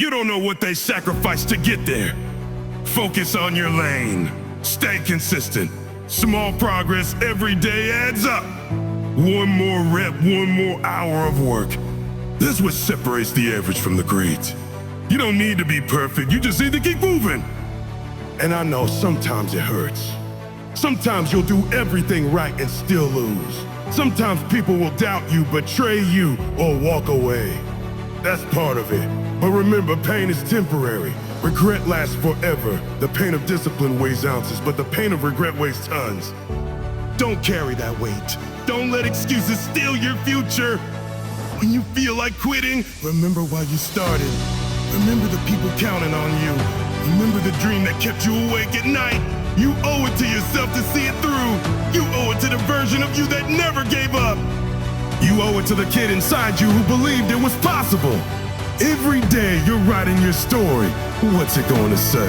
You don't know what they sacrificed to get there. Focus on your lane. Stay consistent. Small progress every day adds up. One more rep, one more hour of work. That's what separates the average from the great. You don't need to be perfect, you just need to keep moving. And I know sometimes it hurts. Sometimes you'll do everything right and still lose. Sometimes people will doubt you, betray you, or walk away. That's part of it. But remember, pain is temporary. Regret lasts forever. The pain of discipline weighs ounces, but the pain of regret weighs tons. Don't carry that weight. Don't let excuses steal your future. When you feel like quitting, remember why you started. Remember the people counting on you. Remember the dream that kept you awake at night. You owe it to yourself to see it through. You owe it to the version of you that never gave up. You owe it to the kid inside you who believed it was possible. Every day you're writing your story. What's it going to say?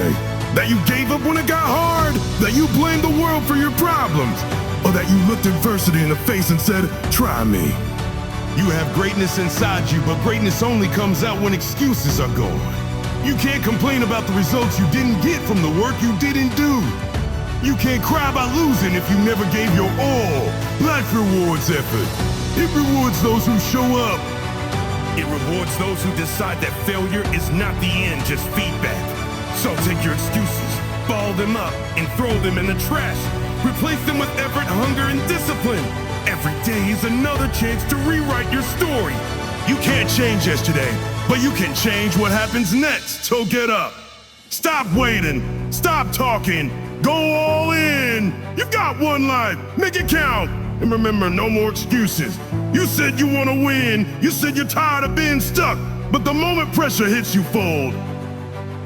That you gave up when it got hard? That you blamed the world for your problems? Or that you looked adversity in the face and said, try me? You have greatness inside you, but greatness only comes out when excuses are gone. You can't complain about the results you didn't get from the work you didn't do. You can't cry about losing if you never gave your all. Life rewards effort. It rewards those who show up. It rewards those who decide that failure is not the end, just feedback. So take your excuses, ball them up, and throw them in the trash. Replace them with effort, hunger, and discipline. Every day is another chance to rewrite your story. You can't change yesterday, but you can change what happens next. So get up. Stop waiting. Stop talking. Go all in. You've got one life. Make it count. And remember, no more excuses. You said you want to win. You said you're tired of being stuck. But the moment pressure hits, you fold.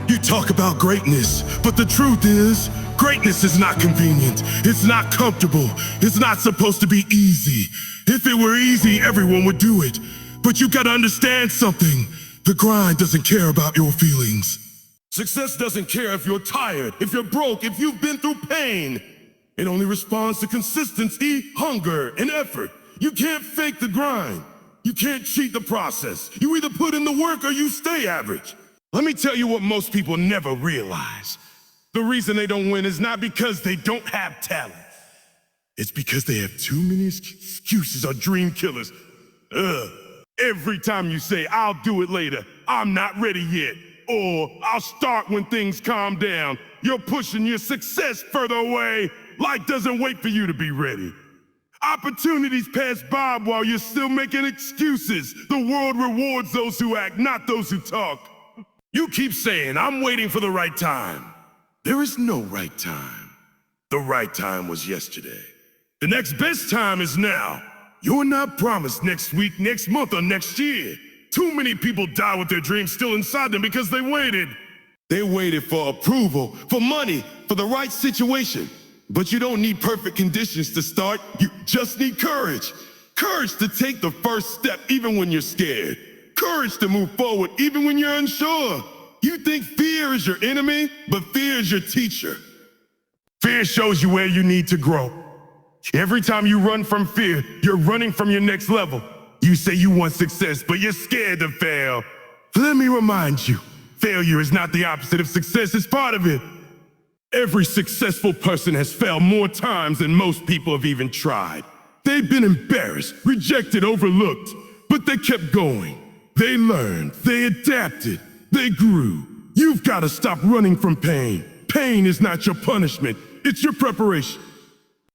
You talk about greatness, but the truth is, greatness is not convenient. It's not comfortable. It's not supposed to be easy. If it were easy, everyone would do it. But you gotta understand something. The grind doesn't care about your feelings. Success doesn't care if you're tired, if you're broke, if you've been through pain. It only responds to consistency, hunger, and effort. You can't fake the grind. You can't cheat the process. You either put in the work or you stay average. Let me tell you what most people never realize. The reason they don't win is not because they don't have talent. It's because they have too many excuses or dream killers. Every time you say, I'll do it later, I'm not ready yet, or I'll start when things calm down, you're pushing your success further away. Life doesn't wait for you to be ready. Opportunities pass by while you're still making excuses. The world rewards those who act, not those who talk. You keep saying, I'm waiting for the right time. There is no right time. The right time was yesterday. The next best time is now. You're not promised next week, next month, or next year. Too many people die with their dreams still inside them because they waited. They waited for approval, for money, for the right situation. But you don't need perfect conditions to start. You just need courage. Courage to take the first step even when you're scared. Courage to move forward even when you're unsure. You think fear is your enemy, but fear is your teacher. Fear shows you where you need to grow. Every time you run from fear, you're running from your next level. You say you want success, but you're scared to fail. Let me remind you, failure is not the opposite of success, it's part of it. Every successful person has failed more times than most people have even tried. They've been embarrassed, rejected, overlooked, but they kept going. They learned, they adapted, they grew. You've got to stop running from pain. Pain is not your punishment, it's your preparation.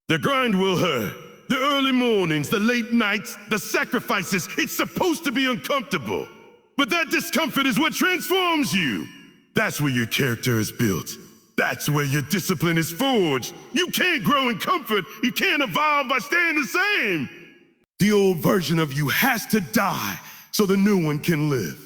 The grind will hurt. The early mornings, the late nights, the sacrifices, it's supposed to be uncomfortable. But that discomfort is what transforms you. That's where your character is built. That's where your discipline is forged. You can't grow in comfort. You can't evolve by staying the same. The old version of you has to die so the new one can live.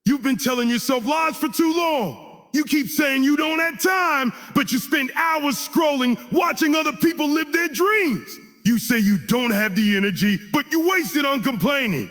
You've been telling yourself lies for too long. You keep saying you don't have time, but you spend hours scrolling, watching other people live their dreams. You say you don't have the energy, but you waste it on complaining.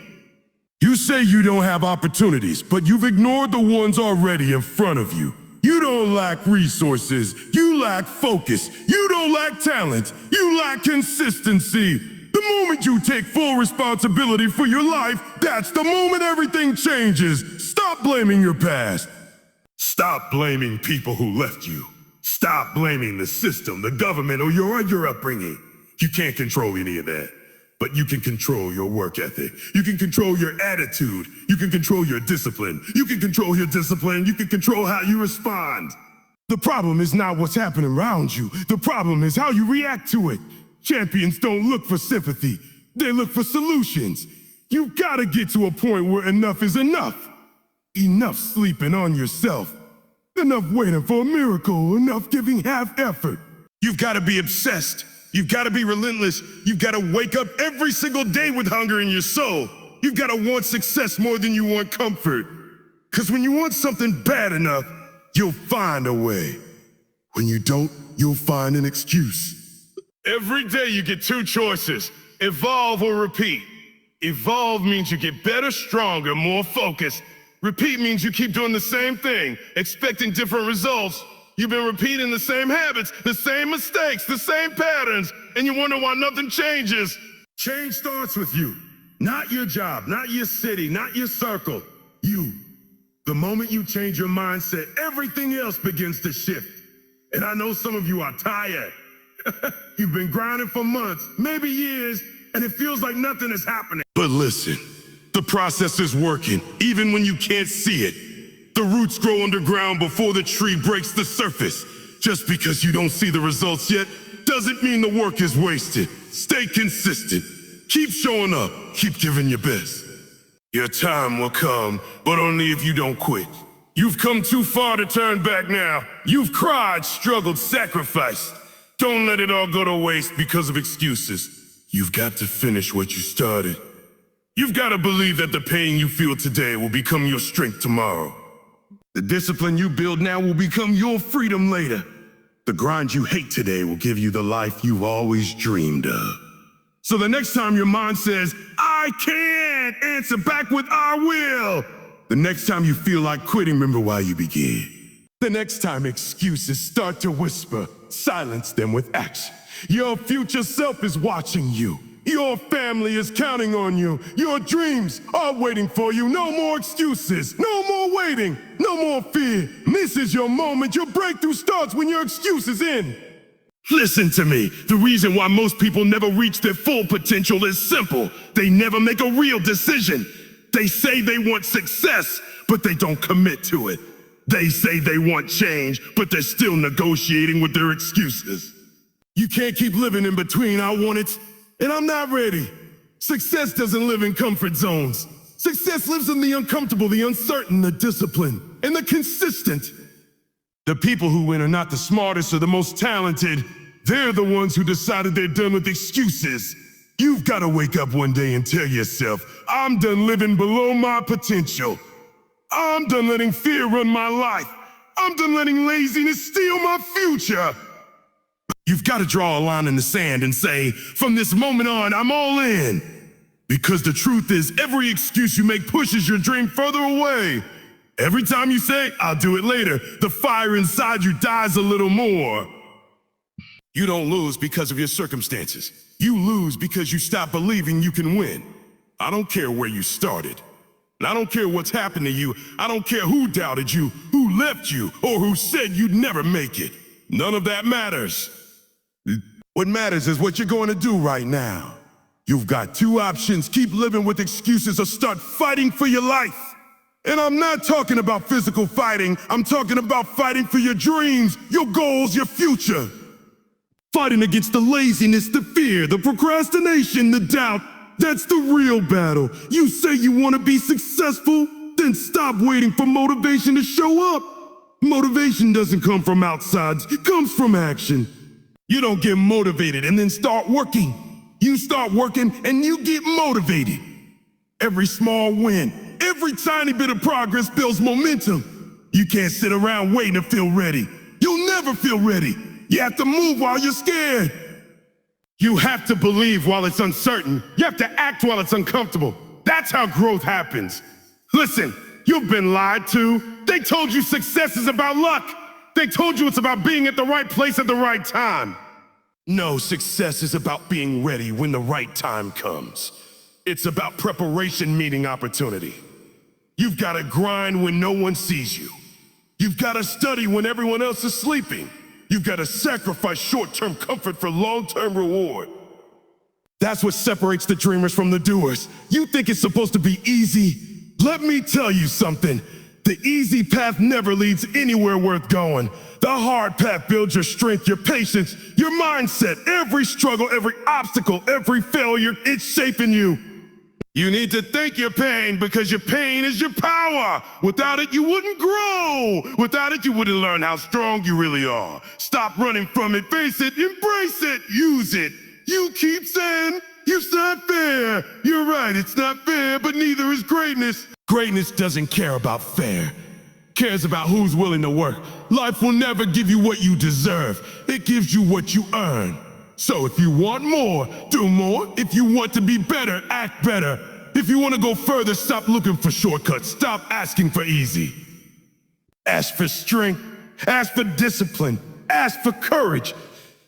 You say you don't have opportunities, but you've ignored the ones already in front of you. You don't lack resources. You lack focus. You don't lack talent. You lack consistency. The moment you take full responsibility for your life, that's the moment everything changes. Stop blaming your past. Stop blaming people who left you. Stop blaming the system, the government, or your upbringing. You can't control any of that. But you can control your work ethic. You can control your attitude. You can control your discipline. You can control your discipline. You can control how you respond. The problem is not what's happening around you. The problem is how you react to it. Champions don't look for sympathy. They look for solutions. You've got to get to a point where enough is enough. Enough sleeping on yourself. Enough waiting for a miracle. Enough giving half effort. You've got to be obsessed. You've got to be relentless. You've got to wake up every single day with hunger in your soul. You've got to want success more than you want comfort. Because when you want something bad enough, you'll find a way. When you don't, you'll find an excuse. Every day you get two choices: evolve or repeat. Evolve means you get better, stronger, more focused. Repeat means you keep doing the same thing, expecting different results. You've been repeating the same habits, the same mistakes, the same patterns, and you wonder why nothing changes. Change starts with you. Not your job, not your city, not your circle. You. The moment you change your mindset, everything else begins to shift. And I know some of you are tired. You've been grinding for months, maybe years, and it feels like nothing is happening. But listen, the process is working, even when you can't see it. The roots grow underground before the tree breaks the surface. Just because you don't see the results yet doesn't mean the work is wasted. Stay consistent. Keep showing up. Keep giving your best. Your time will come, but only if you don't quit. You've come too far to turn back now. You've cried, struggled, sacrificed. Don't let it all go to waste because of excuses. You've got to finish what you started. You've got to believe that the pain you feel today will become your strength tomorrow. The discipline you build now will become your freedom later. The grind you hate today will give you the life you've always dreamed of. So the next time your mind says, "I can't," answer back with "I will." The next time you feel like quitting, remember why you began. The next time excuses start to whisper, silence them with action. Your future self is watching you. Your family is counting on you. Your dreams are waiting for you. No more excuses. No more waiting. No more fear. This is your moment. Your breakthrough starts when your excuse is in. Listen to me. The reason why most people never reach their full potential is simple. They never make a real decision. They say they want success, but they don't commit to it. They say they want change, but they're still negotiating with their excuses. You can't keep living in between "I want it" and "I'm not ready." Success doesn't live in comfort zones. Success lives in the uncomfortable, the uncertain, the disciplined, and the consistent. The people who win are not the smartest or the most talented. They're the ones who decided they're done with excuses. You've got to wake up one day and tell yourself, "I'm done living below my potential. I'm done letting fear run my life. I'm done letting laziness steal my future." You've got to draw a line in the sand and say, "From this moment on, I'm all in." Because the truth is, every excuse you make pushes your dream further away. Every time you say, "I'll do it later," the fire inside you dies a little more. You don't lose because of your circumstances. You lose because you stop believing you can win. I don't care where you started. And I don't care what's happened to you. I don't care who doubted you, who left you, or who said you'd never make it. None of that matters. What matters is what you're going to do right now. You've got two options: keep living with excuses or start fighting for your life. And I'm not talking about physical fighting. I'm talking about fighting for your dreams, your goals, your future. Fighting against the laziness, the fear, the procrastination, the doubt. That's the real battle. You say you want to be successful? Then stop waiting for motivation to show up. Motivation doesn't come from outside. It comes from action. You don't get motivated and then start working. You start working and you get motivated. Every small win, every tiny bit of progress builds momentum. You can't sit around waiting to feel ready. You'll never feel ready. You have to move while you're scared. You have to believe while it's uncertain. You have to act while it's uncomfortable. That's how growth happens. Listen, you've been lied to. They told you success is about luck. They told you it's about being at the right place at the right time. No, success is about being ready when the right time comes. It's about preparation meeting opportunity. You've got to grind when no one sees you. You've got to study when everyone else is sleeping. You've got to sacrifice short-term comfort for long-term reward. That's what separates the dreamers from the doers. You think it's supposed to be easy? Let me tell you something. The easy path never leads anywhere worth going. The hard path builds your strength, your patience, your mindset. Every struggle, every obstacle, every failure, it's shaping you. You need to thank your pain because your pain is your power. Without it, you wouldn't grow. Without it, you wouldn't learn how strong you really are. Stop running from it, face it, embrace it, use it. You keep saying, it's not fair. You're right, it's not fair, but neither is greatness. Greatness doesn't care about fair. Cares about who's willing to work. Life will never give you what you deserve. It gives you what you earn. So if you want more, do more. If you want to be better, act better. If you want to go further, stop looking for shortcuts. Stop asking for easy. Ask for strength. Ask for discipline. Ask for courage.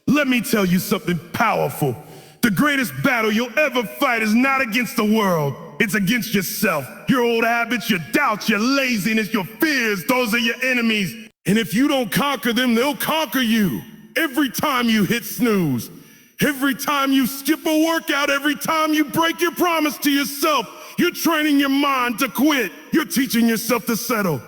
Let me tell you something powerful. The greatest battle you'll ever fight is not against the world. It's against yourself. Your old habits, your doubts, your laziness, your fears, those are your enemies. And if you don't conquer them, they'll conquer you. Every time you hit snooze, every time you skip a workout, every time you break your promise to yourself, you're training your mind to quit. You're teaching yourself to settle.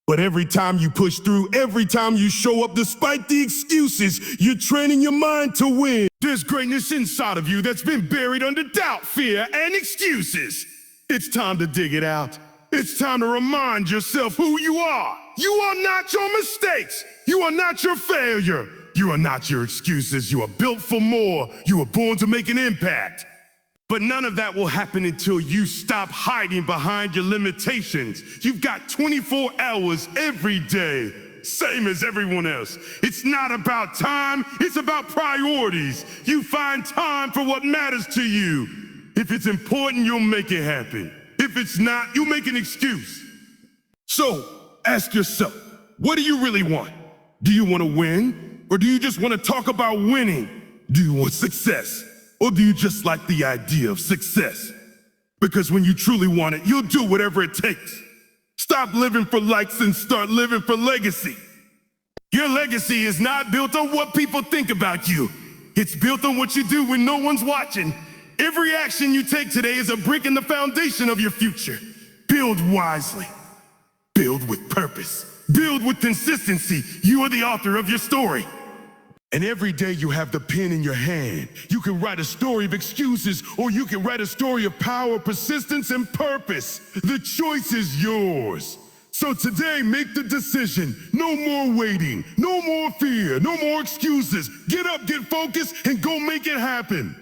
But every time you push through, every time you show up despite the excuses, you're training your mind to win. There's greatness inside of you that's been buried under doubt, fear, and excuses. It's time to dig it out. It's time to remind yourself who you are. You are not your mistakes. You are not your failure. You are not your excuses. You are built for more. You were born to make an impact. But none of that will happen until you stop hiding behind your limitations. You've got 24 hours every day, same as everyone else. It's not about time, it's about priorities. You find time for what matters to you. If it's important, you'll make it happen. If it's not, you make an excuse. So, ask yourself, what do you really want? Do you want to win? Or do you just want to talk about winning? Do you want success? Or do you just like the idea of success? Because when you truly want it, you'll do whatever it takes. Stop living for likes and start living for legacy. Your legacy is not built on what people think about you. It's built on what you do when no one's watching. Every action you take today is a brick in the foundation of your future. Build wisely. Build with purpose. Build with consistency. You are the author of your story. And every day you have the pen in your hand. You can write a story of excuses, or you can write a story of power, persistence, and purpose. The choice is yours. So today, make the decision. No more waiting, no more fear, no more excuses. Get up, get focused, and go make it happen.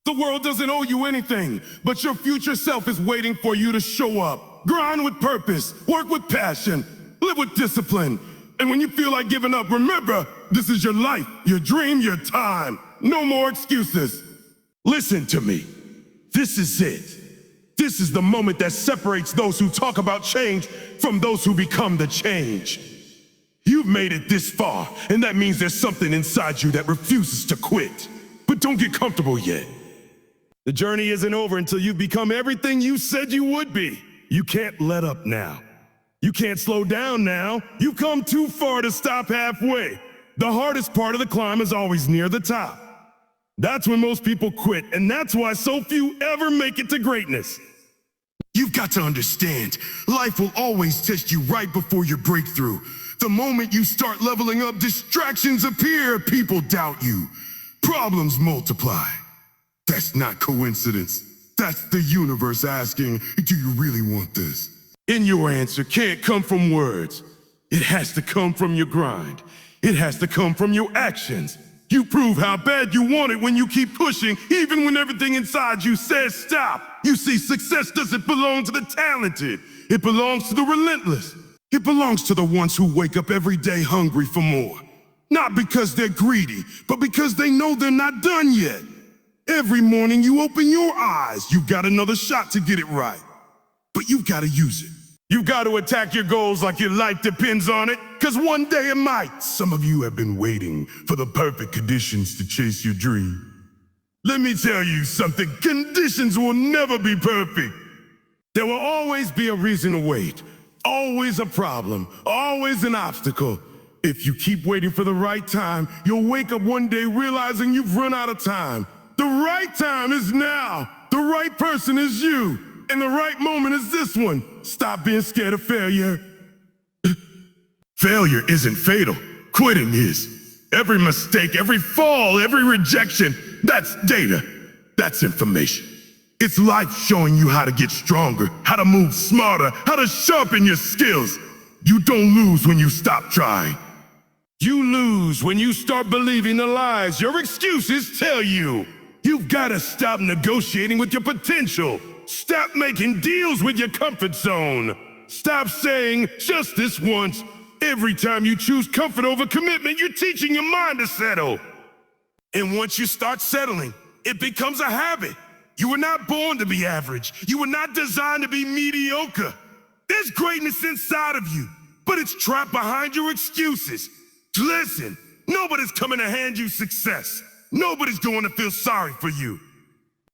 The world doesn't owe you anything, but your future self is waiting for you to show up. Grind with purpose, work with passion, live with discipline. And when you feel like giving up, remember, this is your life, your dream, your time. No more excuses. Listen to me. This is it. This is the moment that separates those who talk about change from those who become the change. You've made it this far, and that means there's something inside you that refuses to quit. But don't get comfortable yet. The journey isn't over until you've become everything you said you would be. You can't let up now. You can't slow down now. You've come too far to stop halfway. The hardest part of the climb is always near the top. That's when most people quit, and that's why so few ever make it to greatness. You've got to understand, life will always test you right before your breakthrough. The moment you start leveling up, distractions appear, people doubt you. Problems multiply. That's not coincidence. That's the universe asking, do you really want this? And your answer can't come from words. It has to come from your grind. It has to come from your actions. You prove how bad you want it when you keep pushing, even when everything inside you says stop. You see, success doesn't belong to the talented. It belongs to the relentless. It belongs to the ones who wake up every day hungry for more. Not because they're greedy, but because they know they're not done yet. Every morning you open your eyes, you've got another shot to get it right. But you've got to use it. You've got to attack your goals like your life depends on it, because one day it might. Some of you have been waiting for the perfect conditions to chase your dream. Let me tell you something, conditions will never be perfect. There will always be a reason to wait. Always a problem. Always an obstacle. If you keep waiting for the right time, you'll wake up one day realizing you've run out of time. The right time is now. The right person is you. And the right moment is this one. Stop being scared of failure. Failure isn't fatal. Quitting is. Every mistake, every fall, every rejection, that's data. That's information. It's life showing you how to get stronger, how to move smarter, how to sharpen your skills. You don't lose when you stop trying. You lose when you start believing the lies your excuses tell you. You've got to stop negotiating with your potential. Stop making deals with your comfort zone. Stop saying just this once. Every time you choose comfort over commitment, you're teaching your mind to settle. And once you start settling, it becomes a habit. You were not born to be average. You were not designed to be mediocre. There's greatness inside of you, but it's trapped behind your excuses. Listen, nobody's coming to hand you success. Nobody's going to feel sorry for you.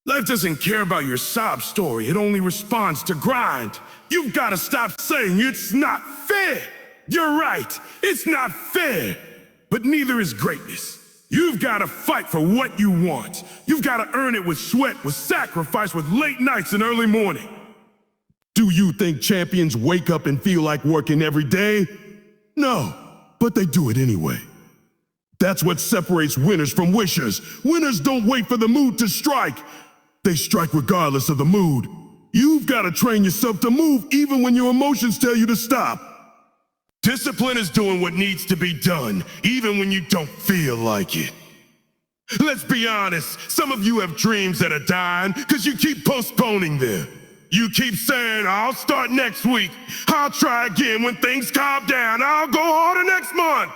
Life doesn't care about your sob story. It only responds to grind. You've got to stop saying it's not fair. You're right, it's not fair. But neither is greatness. You've got to fight for what you want. You've got to earn it with sweat, with sacrifice, with late nights and early morning. Do you think champions wake up and feel like working every day? No, but they do it anyway. That's what separates winners from wishers. Winners don't wait for the mood to strike. They strike regardless of the mood. You've got to train yourself to move even when your emotions tell you to stop. Discipline is doing what needs to be done, even when you don't feel like it. Let's be honest, some of you have dreams that are dying because you keep postponing them. You keep saying, I'll start next week. I'll try again when things calm down. I'll go harder next month.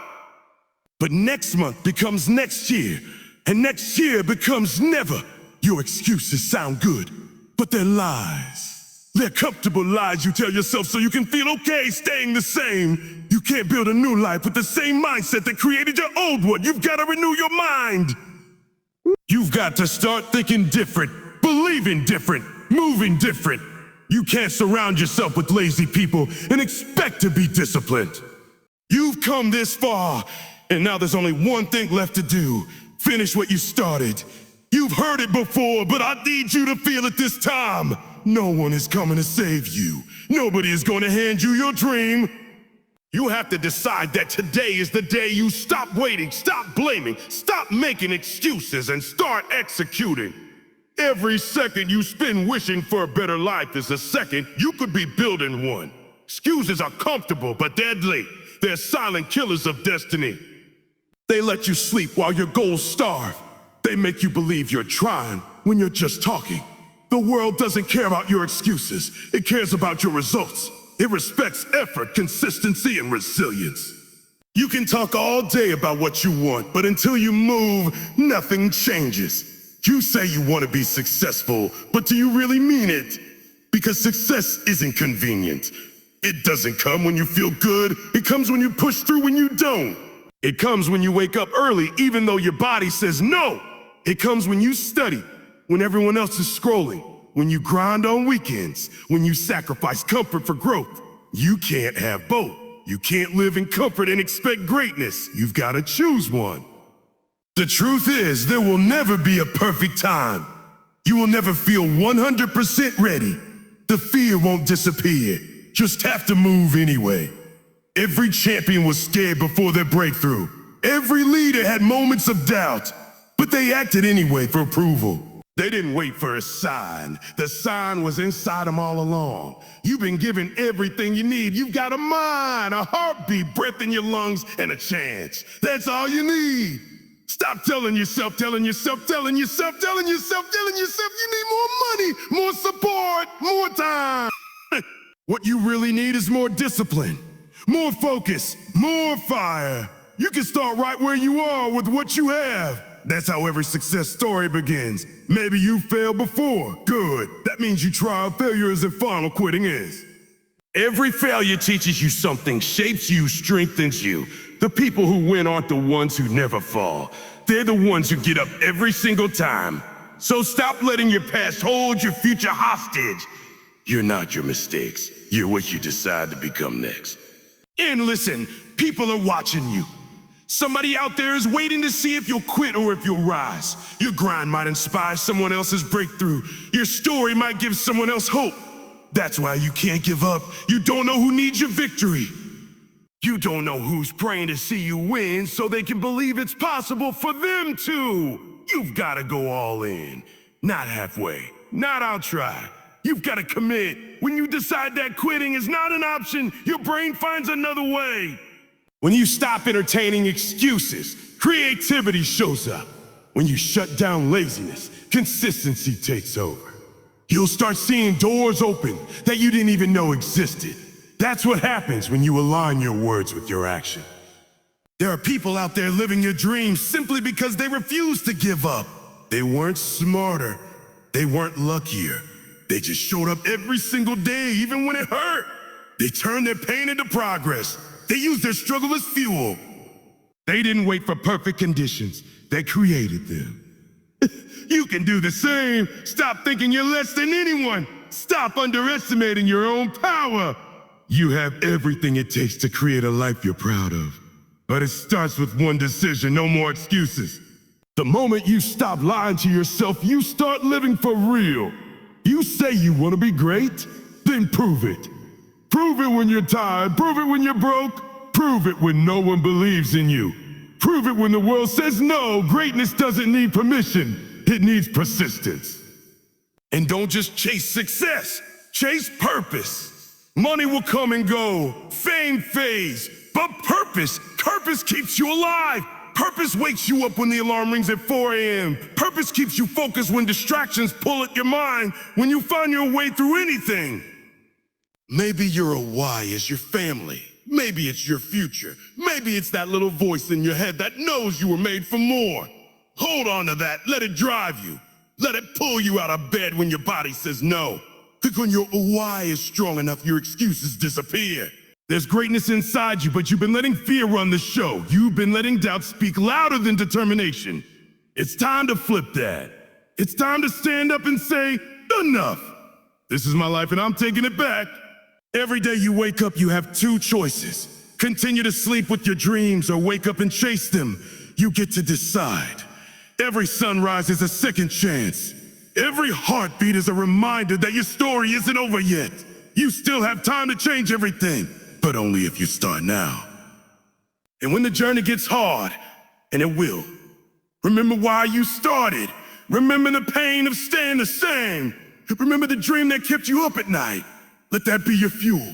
But next month becomes next year, and next year becomes never. Your excuses sound good, but they're lies. They're comfortable lies you tell yourself so you can feel okay staying the same. You can't build a new life with the same mindset that created your old one. You've got to renew your mind. You've got to start thinking different, believing different, moving different. You can't surround yourself with lazy people and expect to be disciplined. You've come this far, and now there's only one thing left to do. Finish what you started. You've heard it before, but I need you to feel it this time. No one is coming to save you. Nobody is going to hand you your dream. You have to decide that today is the day you stop waiting, stop blaming, stop making excuses, and start executing. Every second you spend wishing for a better life is a second you could be building one. Excuses are comfortable but deadly. They're silent killers of destiny. They let you sleep while your goals starve. They make you believe you're trying when you're just talking. The world doesn't care about your excuses. It cares about your results. It respects effort, consistency, and resilience. You can talk all day about what you want, but until you move, nothing changes. You say you want to be successful, but do you really mean it? Because success isn't convenient. It doesn't come when you feel good. It comes when you push through when you don't. It comes when you wake up early, even though your body says no. It comes when you study, when everyone else is scrolling, when you grind on weekends, when you sacrifice comfort for growth. You can't have both. You can't live in comfort and expect greatness. You've got to choose one. The truth is, there will never be a perfect time. You will never feel 100% ready. The fear won't disappear. Just have to move anyway. Every champion was scared before their breakthrough. Every leader had moments of doubt, but they acted anyway for approval. They didn't wait for a sign. The sign was inside them all along. You've been given everything you need. You've got a mind, a heartbeat, breath in your lungs, and a chance. That's all you need. Stop telling yourself you need more money, more support, more time. What you really need is more discipline, more focus, more fire. You can start right where you are with what you have. That's how every success story begins. Maybe you failed before. Good. That means you try. Failure isn't final, quitting is. Every failure teaches you something, shapes you, strengthens you. The people who win aren't the ones who never fall. They're the ones who get up every single time. So stop letting your past hold your future hostage. You're not your mistakes. You're what you decide to become next. And listen, people are watching you. Somebody out there is waiting to see if you'll quit or if you'll rise. Your grind might inspire someone else's breakthrough. Your story might give someone else hope. That's why you can't give up. You don't know who needs your victory. You don't know who's praying to see you win so they can believe it's possible for them too. You've got to go all in. Not halfway. Not I'll try. You've got to commit. When you decide that quitting is not an option, your brain finds another way. When you stop entertaining excuses, creativity shows up. When you shut down laziness, consistency takes over. You'll start seeing doors open that you didn't even know existed. That's what happens when you align your words with your action. There are people out there living your dreams simply because they refuse to give up. They weren't smarter. They weren't luckier. They just showed up every single day, even when it hurt. They turned their pain into progress. They used their struggle as fuel. They didn't wait for perfect conditions. They created them. You can do the same. Stop thinking you're less than anyone. Stop underestimating your own power. You have everything it takes to create a life you're proud of. But it starts with one decision, no more excuses. The moment you stop lying to yourself, you start living for real. You say you want to be great, then prove it. Prove it when you're tired, prove it when you're broke, prove it when no one believes in you. Prove it when the world says no. Greatness doesn't need permission, it needs persistence. And don't just chase success, chase purpose. Money will come and go, fame fades, but purpose keeps you alive. Purpose wakes you up when the alarm rings at 4 a.m. Purpose keeps you focused when distractions pull at your mind, when you find your way through anything. Maybe your why is your family. Maybe it's your future. Maybe it's that little voice in your head that knows you were made for more. Hold on to that. Let it drive you. Let it pull you out of bed when your body says no. Because when your why is strong enough, your excuses disappear. There's greatness inside you, but you've been letting fear run the show. You've been letting doubt speak louder than determination. It's time to flip that. It's time to stand up and say, enough. This is my life and I'm taking it back. Every day you wake up, you have two choices. Continue to sleep with your dreams or wake up and chase them. You get to decide. Every sunrise is a second chance. Every heartbeat is a reminder that your story isn't over yet. You still have time to change everything, but only if you start now. And when the journey gets hard, and it will, remember why you started. Remember the pain of staying the same. Remember the dream that kept you up at night. Let that be your fuel.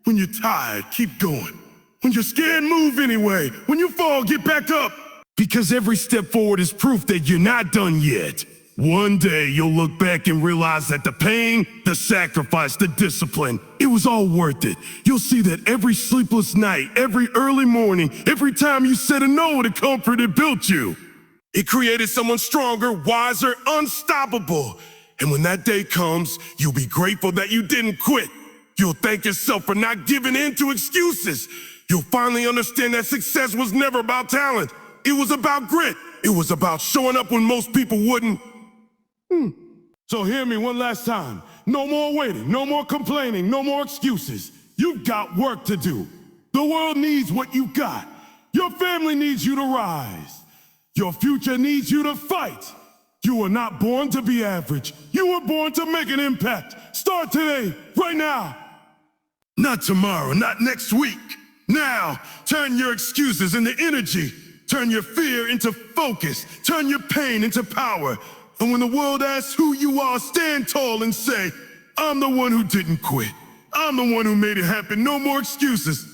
When you're tired, keep going. When you're scared, move anyway. When you fall, get back up. Because every step forward is proof that you're not done yet. One day you'll look back and realize that the pain, the sacrifice, the discipline, it was all worth it. You'll see that every sleepless night, every early morning, every time you said a no to comfort, it built you. It created someone stronger, wiser, unstoppable. And when that day comes, you'll be grateful that you didn't quit. You'll thank yourself for not giving in to excuses. You'll finally understand that success was never about talent. It was about grit. It was about showing up when most people wouldn't. So hear me one last time. No more waiting, no more complaining, no more excuses. You've got work to do. The world needs what you got. Your family needs you to rise. Your future needs you to fight. You were not born to be average. You were born to make an impact. Start today, right now. Not tomorrow, not next week. Now, turn your excuses into energy. Turn your fear into focus. Turn your pain into power. And when the world asks who you are, stand tall and say, I'm the one who didn't quit. I'm the one who made it happen. No more excuses.